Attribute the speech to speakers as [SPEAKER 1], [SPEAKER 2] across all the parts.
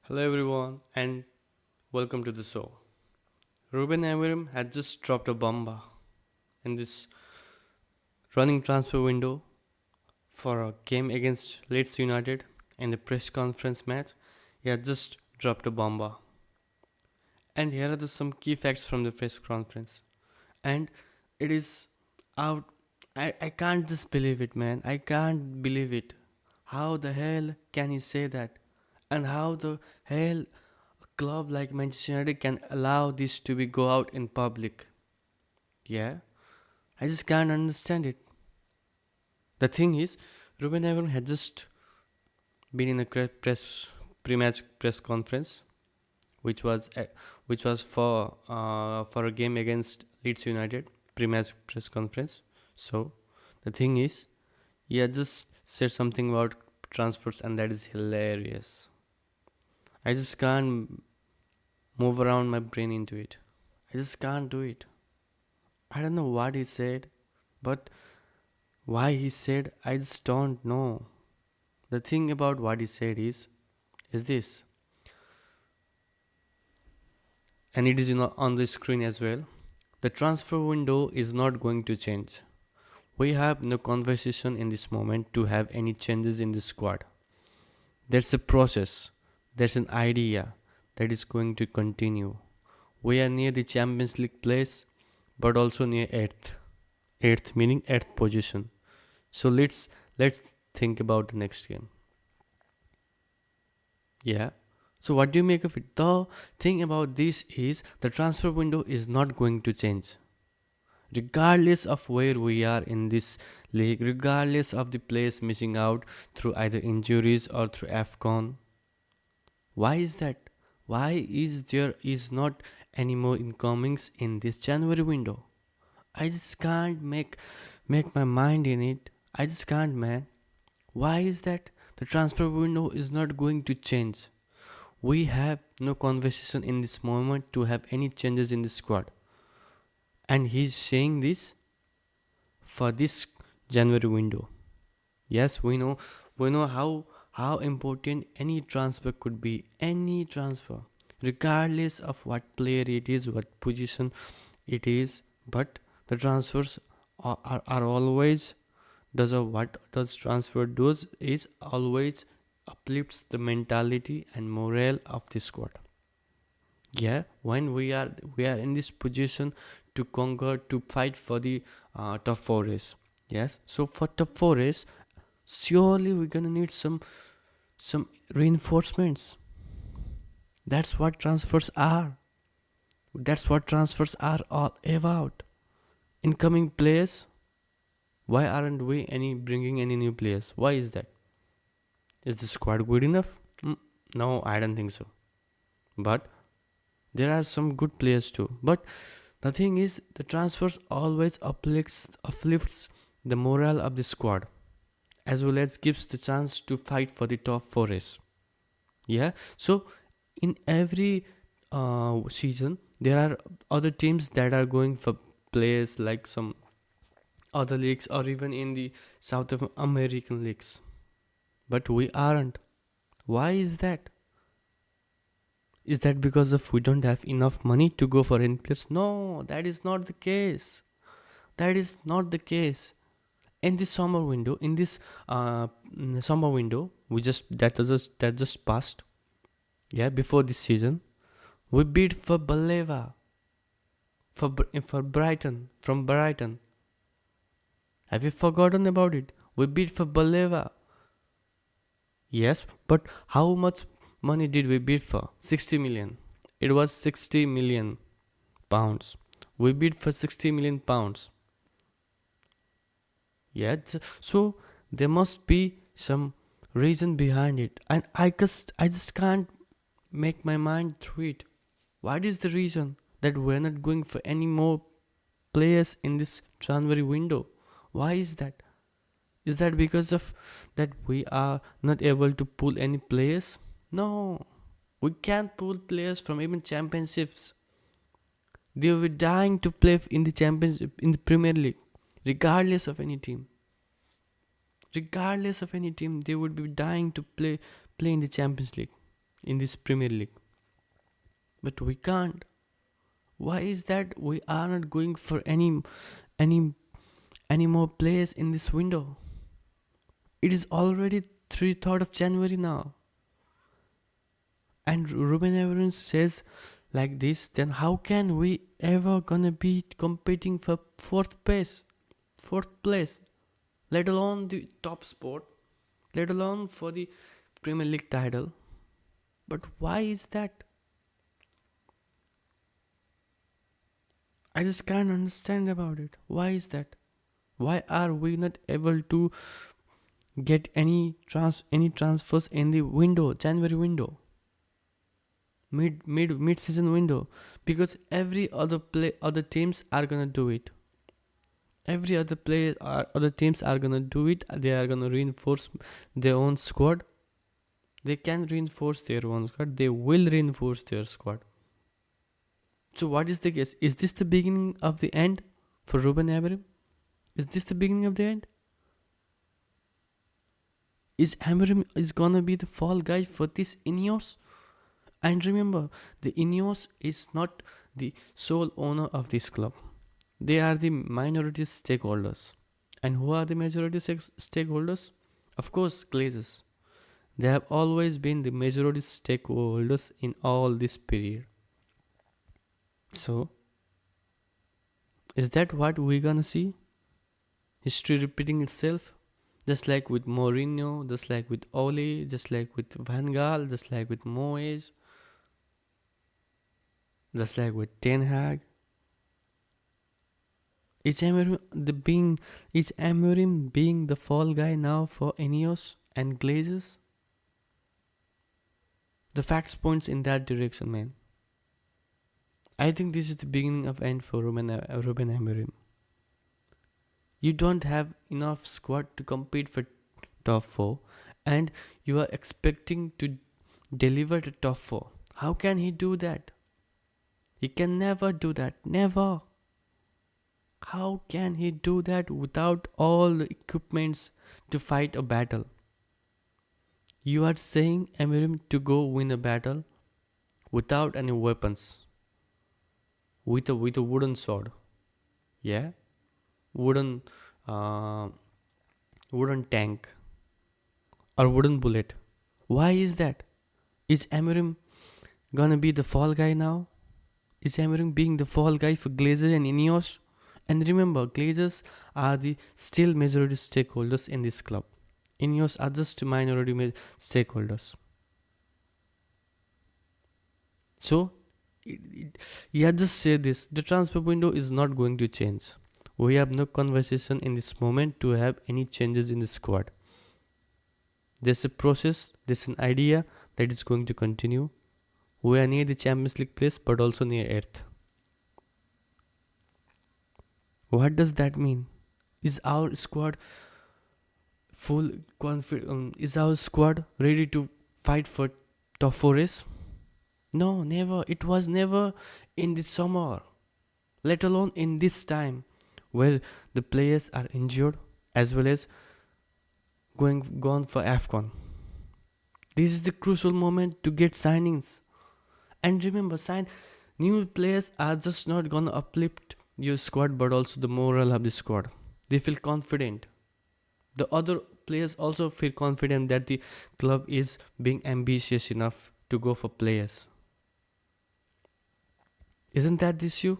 [SPEAKER 1] Hello everyone and welcome to the show. Ruben Amorim had just dropped a bomba in this running transfer window for a game against Leeds United in the press conference match. He had just dropped a bomba. And here are some key facts from the press conference. And it is out. I can't just believe it, man. I can't believe it. How the hell can he say that? And how the hell a club like Manchester United can allow this to be go out in public? Yeah, I just can't understand it. The thing is, Ruben Amorim had just been in a press pre-match press conference, which was for a game against Leeds United pre-match press conference. So the thing is, he had just said something about transfers, and that is hilarious. I just can't move around my brain into it. I just can't do it. I don't know what he said, but why he said, I just don't know. The thing about what he said is this, and it is on the screen as well. The transfer window is not going to change. We have no conversation in this moment to have any changes in the squad. There's a process, there's an idea that is going to continue. We are near the Champions League place, but also near eighth meaning eighth position. So let's think about the next game. Yeah. So what do you make of it? The thing about this is the transfer window is not going to change. Regardless of where we are in this league, regardless of the players missing out through either injuries or through AFCON. Why is that? Why is there is not any more incomings in this January window? I just can't make my mind in it. I just can't, man. Why is that? The transfer window is not going to change. We have no conversation in this moment to have any changes in the squad. And he's saying this for this January window. Yes, we know how important any transfer could be. Any transfer. Regardless of what player it is, what position it is. But the transfers are always what does transfer does is always uplifts the mentality and morale of the squad. Yeah, when we are in this position to conquer, to fight for the top four race. Yes, so for top four race, surely we're gonna need some reinforcements. That's what transfers are. That's what transfers are all about. Incoming players. Why aren't we bringing any new players? Why is that? Is the squad good enough? No, I don't think so. But there are some good players too. But the thing is, the transfers always uplifts the morale of the squad, as well as gives the chance to fight for the top four race. Yeah. So in every season, there are other teams that are going for players like some other leagues or even in the South American leagues. But we aren't. Why is that? Is that because of we don't have enough money to go for any players? No, that is not the case. That is not the case. In this summer window, summer window, that just passed. Yeah, before this season, we bid for Baleva, for Brighton, from Brighton. Have you forgotten about it? We bid for Baleva. Yes, but how much money did we bid for? 60 million. It was 60 million pounds. We bid for 60 million pounds. Yeah, so there must be some reason behind it, and I just can't make my mind through it. What is the reason that we're not going for any more players in this January window? Why is that? Is that because of that we are not able to pull any players? No, we can't pull players from even championships. They were dying to play in the championship, in the Premier League, regardless of any team. Regardless of any team, they would be dying to play in the Champions League. in this Premier League. But we can't. Why is that we are not going for any any more players in this window? It is already 3rd of January now. And Ruben Amorim says like this, then how can we ever gonna be competing for fourth place, let alone the top spot, let alone for the Premier League title? But why is that? I just can't understand about it. Why is that? Why are we not able to get any transfers in the window, January window, mid season window? Because every other teams are gonna do it. Every other teams are gonna do it. They are gonna reinforce their own squad. They can reinforce their own squad. They will reinforce their squad. So what is the case? Is this the beginning of the end for Ruben Amorim? Is this the beginning of the end? Is Amorim is gonna be the fall guy for this Ineos? And remember, the Ineos is not the sole owner of this club. They are the minority stakeholders. And who are the majority stakeholders? Of course, Glazers. They have always been the majority stakeholders in all this period. So, is that what we're gonna see? History repeating itself? Just like with Mourinho, just like with Ole, just like with Van Gaal, just like with Moyes, just like with Ten Hag. Is Amorim being the fall guy now for Ineos and Glazers? The facts points in that direction, man. I think this is the beginning of end for Ruben Amorim. You don't have enough squad to compete for top 4, and you are expecting to deliver the top 4. How can he do that? He can never do that. Never. How can he do that without all the equipments to fight a battle? You are saying Amorim to go win a battle without any weapons, with a wooden sword, yeah, wooden tank or wooden bullet. Why is that? Is Amorim gonna be the fall guy now? Is Amorim being the fall guy for Glazers and Ineos? And remember, Glazers are the still majority stakeholders in this club. Ineos are just minority stakeholders. So, yeah, just say this. The transfer window is not going to change. We have no conversation in this moment to have any changes in the squad. There's a process, there's an idea that is going to continue. We are near the Champions League place, but also near Earth. What does that mean? Is our squad full confident? Is our squad ready to fight for top 4 race? No, never. It was never in the summer, let alone in this time where the players are injured as well as gone for AFCON. This is the crucial moment to get signings. And remember, new players are just not gonna uplift your squad, but also the morale of the squad. They feel confident. The other players also feel confident that the club is being ambitious enough to go for players. Isn't that the issue?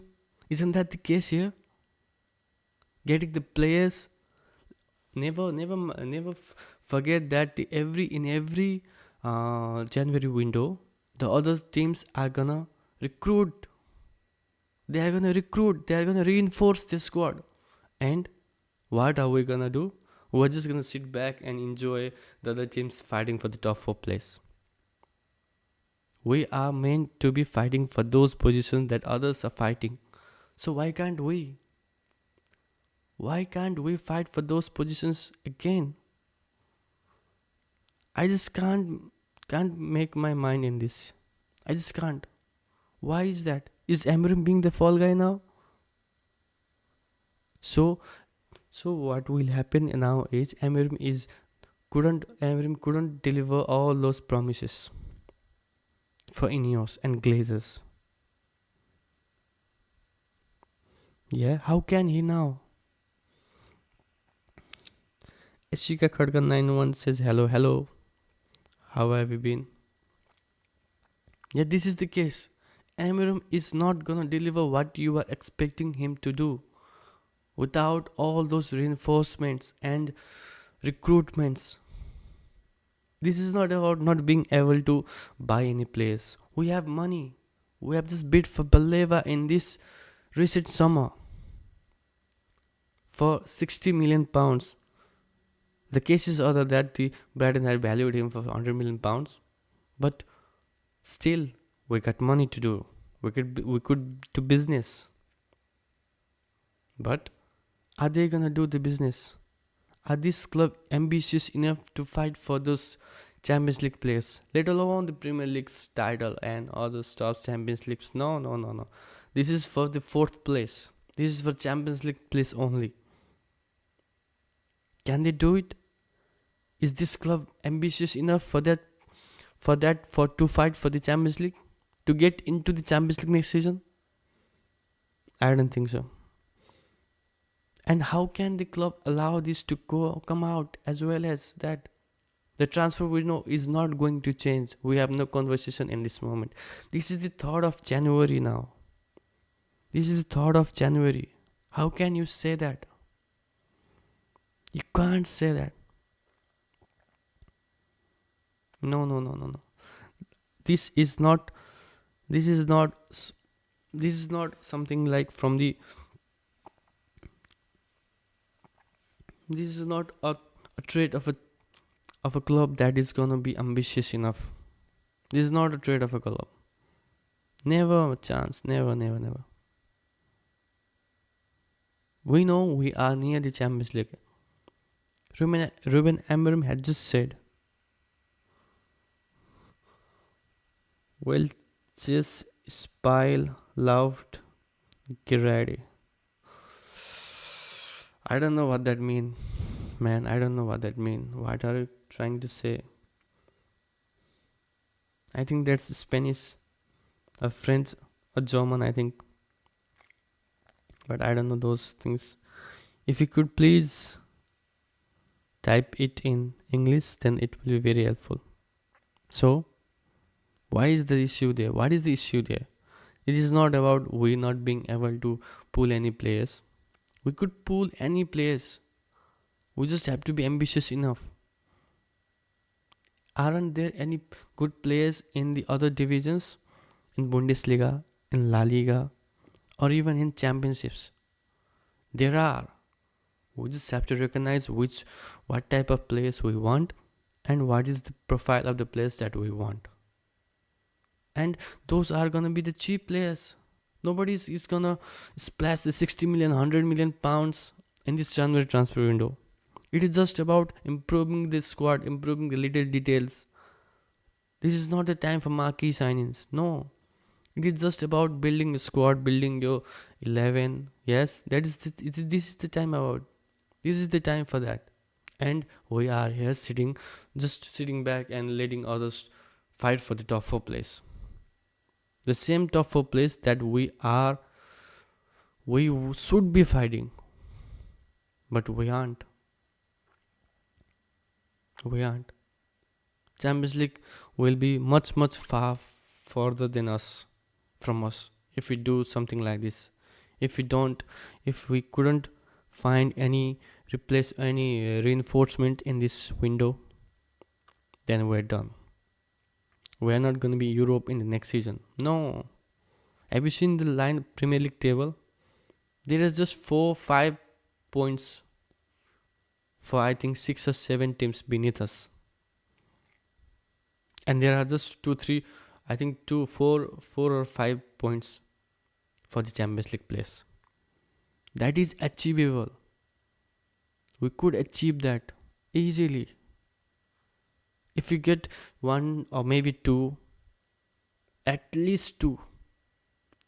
[SPEAKER 1] Isn't that the case here? Getting the players. Never forget that in every January window, the other teams are gonna recruit. They are gonna recruit. They are gonna reinforce their squad. And what are we gonna do? We're just gonna sit back and enjoy the other teams fighting for the top 4 place. We are meant to be fighting for those positions that others are fighting. So why can't we? Why can't we fight for those positions again? I just can't make my mind in this. I just can't. Why is that? Is Amorim being the fall guy now? So what will happen now is Amorim couldn't deliver all those promises. for Ineos and Glazers. Yeah, how can he now? Ashika Khadgan 91 says hello, hello. How have you been? Yeah, this is the case. Amorim is not gonna deliver what you are expecting him to do without all those reinforcements and recruitments. This is not about not being able to buy any players. We have money. We have just bid for Baleva in this recent summer for 60 million pounds. The cases are that the Brighton had valued him for 100 million pounds, but still we got money to do. We could do business. But are they gonna do the business? Are this club ambitious enough to fight for those Champions League players, let alone the Premier League's title and other stuff, Champions Leagues? No, no, no, no. This is for the 4th place. This is for Champions League place only. Can they do it? Is this club ambitious enough for to fight for the Champions League? To get into the Champions League next season? I don't think so. And how can the club allow this to come out as well as that? The transfer window is not going to change. We have no conversation in this moment. This is the 3rd of January now. This is the 3rd of January. How can you say that? You can't say that. No, no, no, no, no. This is not something like from the. This is not a trait of a club that is gonna be ambitious enough. This is not a trait of a club. Never a chance. Never, never, never. We know we are near the Champions League. Ruben Amorim had just said, "Welches Spiel läuft gerade?" I don't know what that means, man. I don't know what that means. What are you trying to say? I think that's Spanish, a French, a German, I think. But I don't know those things. If you could please type it in English, then it will be very helpful. So, why is the issue there? What is the issue there? It is not about we not being able to pull any players. We could pull any players. We just have to be ambitious enough. Aren't there any good players in the other divisions? In Bundesliga, in La Liga, or even in championships? There are. We just have to recognize what type of players we want and what is the profile of the players that we want. And those are gonna be the cheap players. Nobody is gonna splash the 60 million, 100 million pounds in this January transfer window. It is just about improving the squad, improving the little details. This is not the time for marquee signings. No. It is just about building a squad, building your 11. Yes, this is the time about. This is the time for that. And we are here sitting back and letting others fight for the top 4 place. The same top 4 place that we should be fighting. But we aren't. We aren't. Champions League will be much, much far further than us, from us, if we do something like this. If we couldn't find any reinforcement in this window, then we're done. We're not going to be Europe in the next season. No. Have you seen the Premier League table? There is just 4-5 points for I think 6 or 7 teams beneath us. And there are just 4 or 5 points for the Champions League place. That is achievable. We could achieve that easily. If we get 1 or maybe 2, at least 2.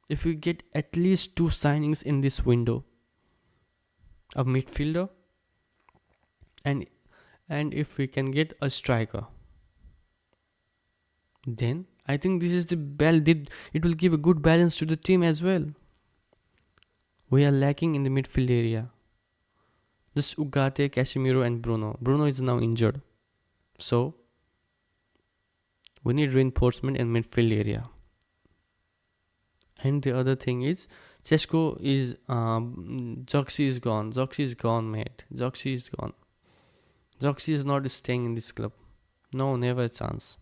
[SPEAKER 1] If we get at least 2 signings in this window of midfielder, and if we can get a striker, then I think this is the it will give a good balance to the team as well. We are lacking in the midfield area. Just Ugarte, Casemiro and Bruno. Bruno is now injured. So we need reinforcement in midfield area. And the other thing is Chesko is Joxy is gone. Joxy is gone, mate. Joxy is gone. Joxy is not staying in this club. No, never a chance.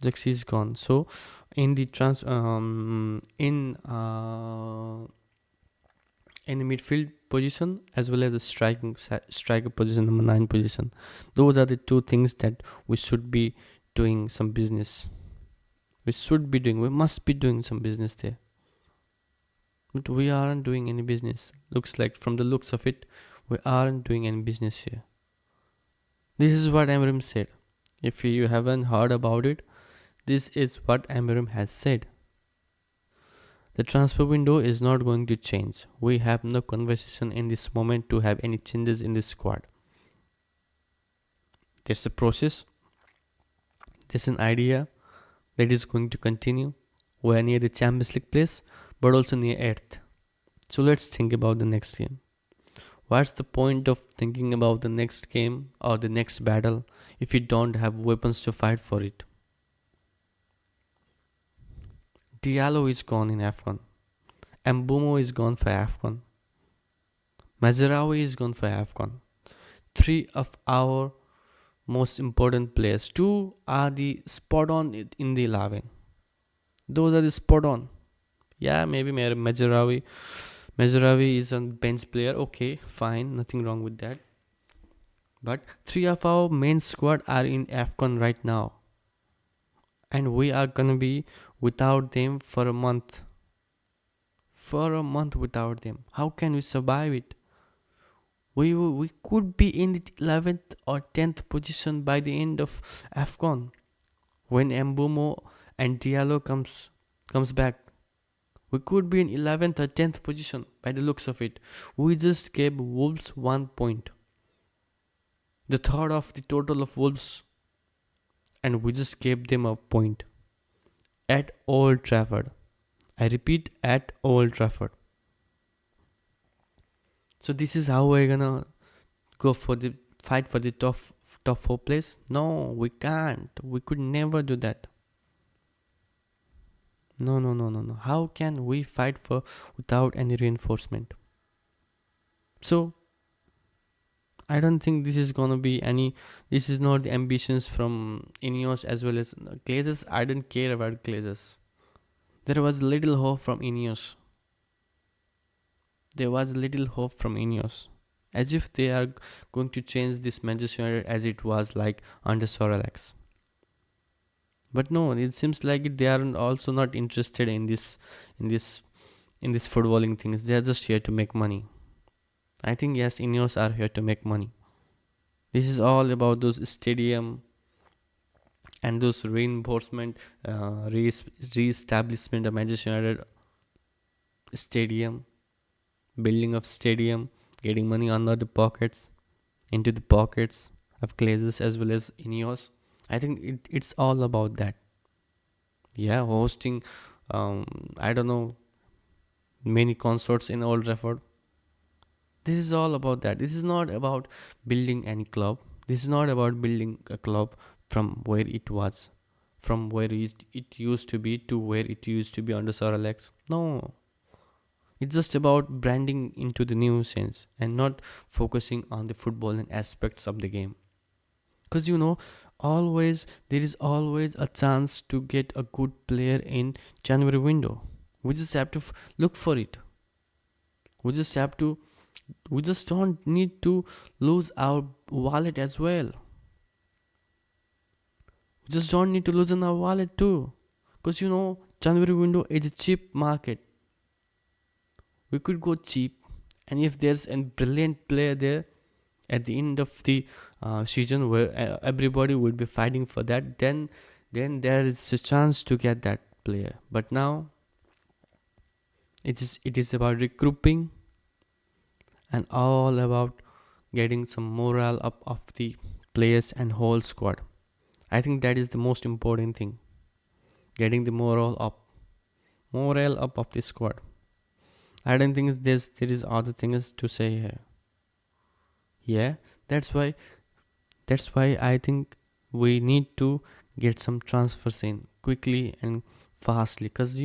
[SPEAKER 1] Joxy is gone. So in the in the midfield position as well as the striker position, number 9 position, those are the two things that we should be doing some business. We must be doing some business there. But we aren't doing any business. Looks like from the looks of it, we aren't doing any business here. This is what Amorim said. If you haven't heard about it, this is what Amorim has said. The transfer window is not going to change. We have no conversation in this moment to have any changes in this squad. There's a process. There's an idea that is going to continue. We are near the Champions League place, but also near Earth. So let's think about the next game. What's the point of thinking about the next game or the next battle if you don't have weapons to fight for it? Diallo is gone in AFCON. Mbumo is gone for AFCON. Mazraoui is gone for AFCON. 3 of our most important players. 2 are the spot on in the 11. Those are the spot on. Yeah, maybe Mazraoui is a bench player. Okay, fine. Nothing wrong with that. But 3 of our main squad are in AFCON right now. And we are gonna be without them for a month. For a month without them. How can we survive it? We could be in the 11th or 10th position by the end of AFCON. When Mbumo and Diallo comes back. We could be in 11th or 10th position by the looks of it. We just gave Wolves 1 point. The third of the total of Wolves. And we just gave them a point. At Old Trafford. I repeat, at Old Trafford. So this is how we're gonna go for the fight for the top 4 place? No, we can't. We could never do that. No. How can we fight for without any reinforcement? So I don't think this is gonna be any. This is not the ambitions from Ineos as well as Glazers. I don't care about Glazers. There was little hope from Ineos. As if they are going to change this Manchester United as it was like under Sir Alex. But no, it seems like they are also not interested in this footballing things. They are just here to make money. I think yes, Ineos are here to make money. This is all about those stadium and those reinforcement, re-establishment of Manchester United stadium, building of stadium, getting money into the pockets of Glazers as well as Ineos. I think it's all about that. Yeah, hosting, I don't know, many concerts in Old Trafford. This is all about that. This is not about building any club. This is not about building a club from where it was, from where it used to be to where it used to be under Sir Alex. No. It's just about branding into the new sense and not focusing on the footballing aspects of the game. Because there is always a chance to get a good player in January window. We just have to look for it. We just don't need to lose our wallet as well. We just don't need to loosen our wallet too. Because January window is a cheap market. We could go cheap, and if there's a brilliant player there at the end of the season where everybody would be fighting for that, then there is a chance to get that player. But now it is about regrouping and all about getting some morale up of the players and whole squad. I think that is the most important thing. getting the morale up of the squad. I don't think there is other things to say here. Yeah, that's why I think we need to get some transfers in quickly and fastly, because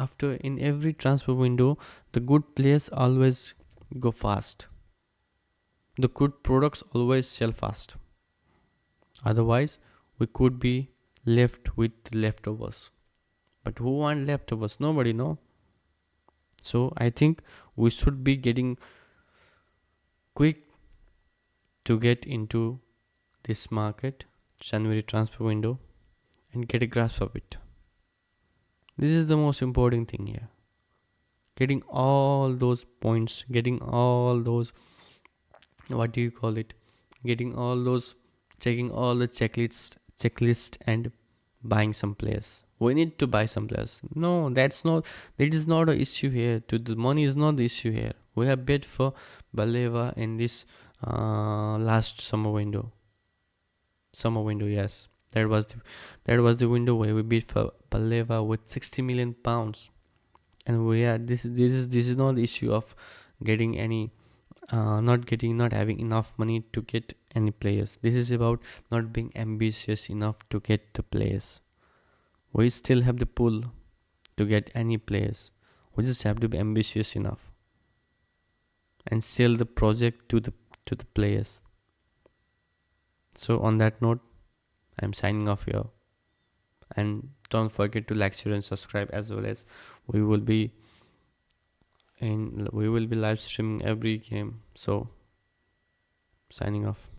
[SPEAKER 1] after in every transfer window the good players always go fast, the good products always sell fast. Otherwise we could be left with leftovers. But who want leftovers? Nobody, no. So I think we should be getting quick to get into this market, January transfer window, and get a grasp of it. This is the most important thing here. Getting all those points, getting all those, what do you call it? Getting all those, checking all the checklist and buying some players. We need to buy some players. No, that is not an issue here. The money is not the issue here. We have bid for Baleva in this last summer window. Yes, that was the window where we bid for Baleva with 60 million pounds, and we are this is not the issue of getting any not having enough money to get any players. This is about not being ambitious enough to get the players. We still have the pool to get any players. We just have to be ambitious enough and sell the project to the players. So on that note, I'm signing off here, and don't forget to like, share and subscribe, as well as we will be live streaming every game. So signing off.